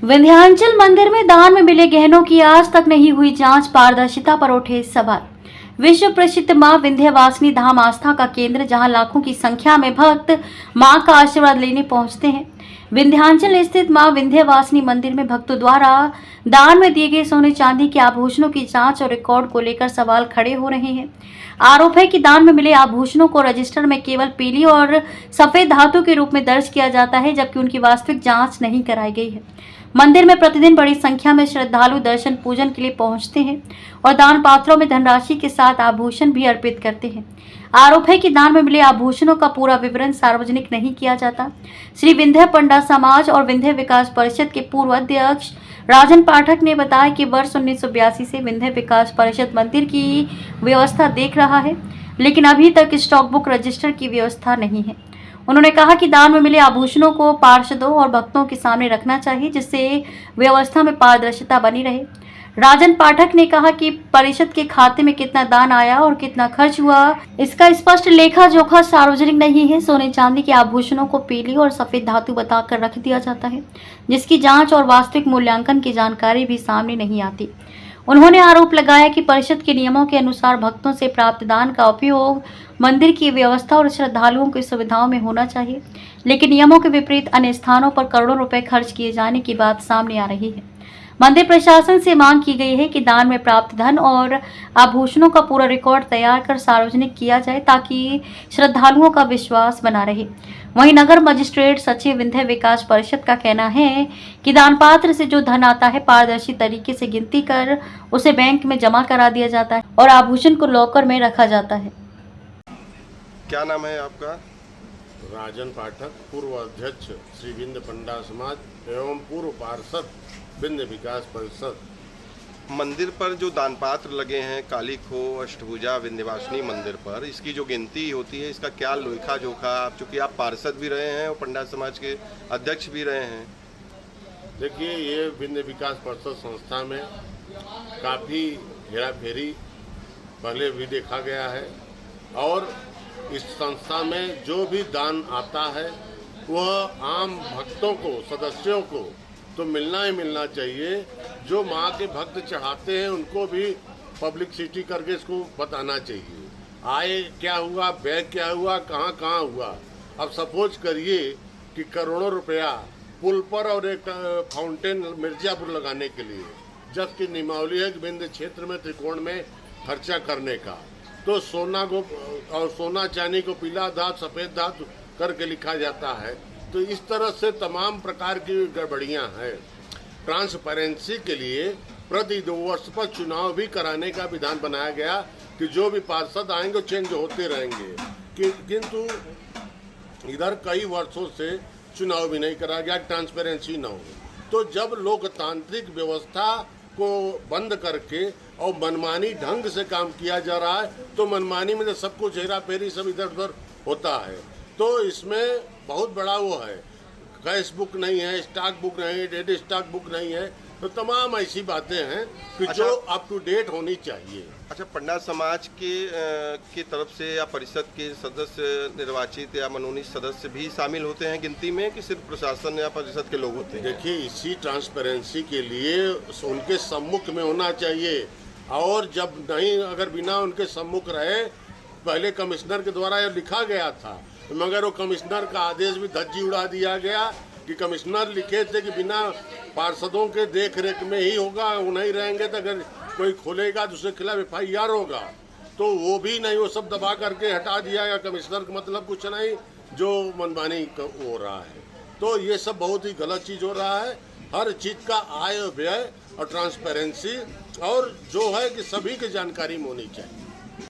विंध्याचल मंदिर में दान में मिले गहनों की आज तक नहीं हुई जांच, पारदर्शिता पर उठे सवाल। विश्व प्रसिद्ध मां विंध्यवासिनी धाम आस्था का केंद्र, जहां लाखों की संख्या में भक्त मां का आशीर्वाद लेने पहुंचते हैं। विंध्याचल स्थित मां विंध्यवासिनी मंदिर में भक्तों द्वारा दान में दिए गए सोने चांदी के आभूषणों की जांच और रिकॉर्ड को लेकर सवाल खड़े हो रहे हैं। आरोप है कि दान में मिले आभूषणों को रजिस्टर में केवल पीली और सफेद धातु के रूप में दर्ज किया जाता है, जबकि उनकी वास्तविक जांच नहीं कराई गई है। मंदिर में प्रतिदिन बड़ी संख्या में श्रद्धालु दर्शन पूजन के लिए पहुंचते हैं और दान पात्रों में धनराशि के साथ आभूषण भी अर्पित करते हैं। आरोप है कि दान में मिले आभूषणों का पूरा विवरण सार्वजनिक नहीं किया जाता। श्री विंध्य पंडा समाज और विंध्य विकास परिषद के पूर्व अध्यक्ष राजन पाठक ने बताया कि वर्ष 1982 से विंध्य विकास परिषद मंदिर की व्यवस्था देख रहा है, लेकिन अभी तक स्टॉक बुक रजिस्टर की व्यवस्था नहीं है। उन्होंने कहा कि दान में मिले आभूषणों को पार्षदों और भक्तों के सामने रखना चाहिए, जिससे व्यवस्था में पारदर्शिता बनी रहे। राजन पाठक ने कहा कि परिषद के खाते में कितना दान आया और कितना खर्च हुआ, इसका स्पष्ट लेखा जोखा सार्वजनिक नहीं है। सोने चांदी के आभूषणों को पीली और सफेद धातु बताकर रख दिया जाता है, जिसकी जांच और वास्तविक मूल्यांकन की जानकारी भी सामने नहीं आती। उन्होंने आरोप लगाया कि परिषद के नियमों के अनुसार भक्तों से प्राप्त दान का उपयोग मंदिर की व्यवस्था और श्रद्धालुओं की सुविधाओं में होना चाहिए, लेकिन नियमों के विपरीत अन्य स्थानों पर करोड़ों रुपए खर्च किए जाने की बात सामने आ रही है। मंदिर प्रशासन से मांग की गई है कि दान में प्राप्त धन और आभूषणों का पूरा रिकॉर्ड तैयार कर सार्वजनिक किया जाए, ताकि श्रद्धालुओं का विश्वास बना रहे। वहीं नगर मजिस्ट्रेट सचिव विंध्य विकास परिषद का कहना है कि दान पात्र से जो धन आता है, पारदर्शी तरीके से गिनती कर उसे बैंक में जमा करा दिया जाता है और आभूषण को लॉकर में रखा जाता है। क्या नाम है आपका? राजन पाठक, पूर्व अध्यक्ष श्री विंध्य पंडा समाज एवं पूर्व पार्षद विंध्य विकास परिषद। मंदिर पर जो दान पात्र लगे हैं, काली खो, अष्टभुजा, विंध्यवासिनी मंदिर पर, इसकी जो गिनती होती है, इसका क्या लेखा जोखा? आप चूँकि आप पार्षद भी रहे हैं और पंडा समाज के अध्यक्ष भी रहे हैं। देखिए, ये विंध्य विकास परिषद संस्था में काफ़ी हेरा फेरी पहले भी देखा गया है और इस संस्था में जो भी दान आता है वह आम भक्तों को, सदस्यों को तो मिलना ही मिलना चाहिए। जो माँ के भक्त चढ़ाते हैं उनको भी पब्लिसिटी करके इसको बताना चाहिए, आए क्या हुआ, व्यय क्या हुआ, कहाँ कहाँ हुआ। अब सपोज करिए कि करोड़ों रुपया पुल पर और एक फाउंटेन मिर्जापुर लगाने के लिए, जबकि नियमावली है कि विंध्य क्षेत्र में त्रिकोण में खर्चा करने का, तो सोना को और सोना चांदी को पीला धातु सफ़ेद धातु करके लिखा जाता है। तो इस तरह से तमाम प्रकार की गड़बड़ियां हैं। ट्रांसपेरेंसी के लिए प्रति 2 वर्ष पर चुनाव भी कराने का विधान बनाया गया कि जो भी पार्षद आएंगे चेंज होते रहेंगे, किंतु इधर कई वर्षों से चुनाव भी नहीं करा गया, ट्रांसपेरेंसी न हो। तो जब लोकतांत्रिक व्यवस्था को बंद करके और मनमानी ढंग से काम किया जा रहा है, तो मनमानी में सब कुछ हेरा फेरी सब इधर उधर होता है। तो इसमें बहुत बड़ा वो है, कैश बुक नहीं है, स्टॉक बुक नहीं है, डेड स्टॉक बुक नहीं है, तो तमाम ऐसी बातें हैं कि जो अप टू डेट होनी चाहिए। अच्छा, पंडा समाज की तरफ से या परिषद के सदस्य, निर्वाचित या मनोनीत सदस्य भी शामिल होते हैं गिनती में, कि सिर्फ प्रशासन या परिषद के लोग होते हैं? देखिए, इसी ट्रांसपेरेंसी के लिए उनके सम्मुख में होना चाहिए, और जब नहीं, अगर बिना उनके सम्मुख रहे, पहले कमिश्नर के द्वारा यह लिखा गया था, मगर वो कमिश्नर का आदेश भी धज्जी उड़ा दिया गया कि कमिश्नर लिखे थे कि बिना पार्षदों के देख रेख में ही होगा, वो नहीं रहेंगे तो अगर कोई खोलेगा तो उसके खिलाफ FIR होगा। तो वो भी नहीं, वो सब दबा करके हटा दिया गया। कमिश्नर का मतलब कुछ नहीं, जो मनमानी हो रहा है। तो ये सब बहुत ही गलत चीज़ हो रहा है। हर चीज़ का आय व्यय और ट्रांसपेरेंसी और जो है कि सभी की जानकारी में होनी चाहिए।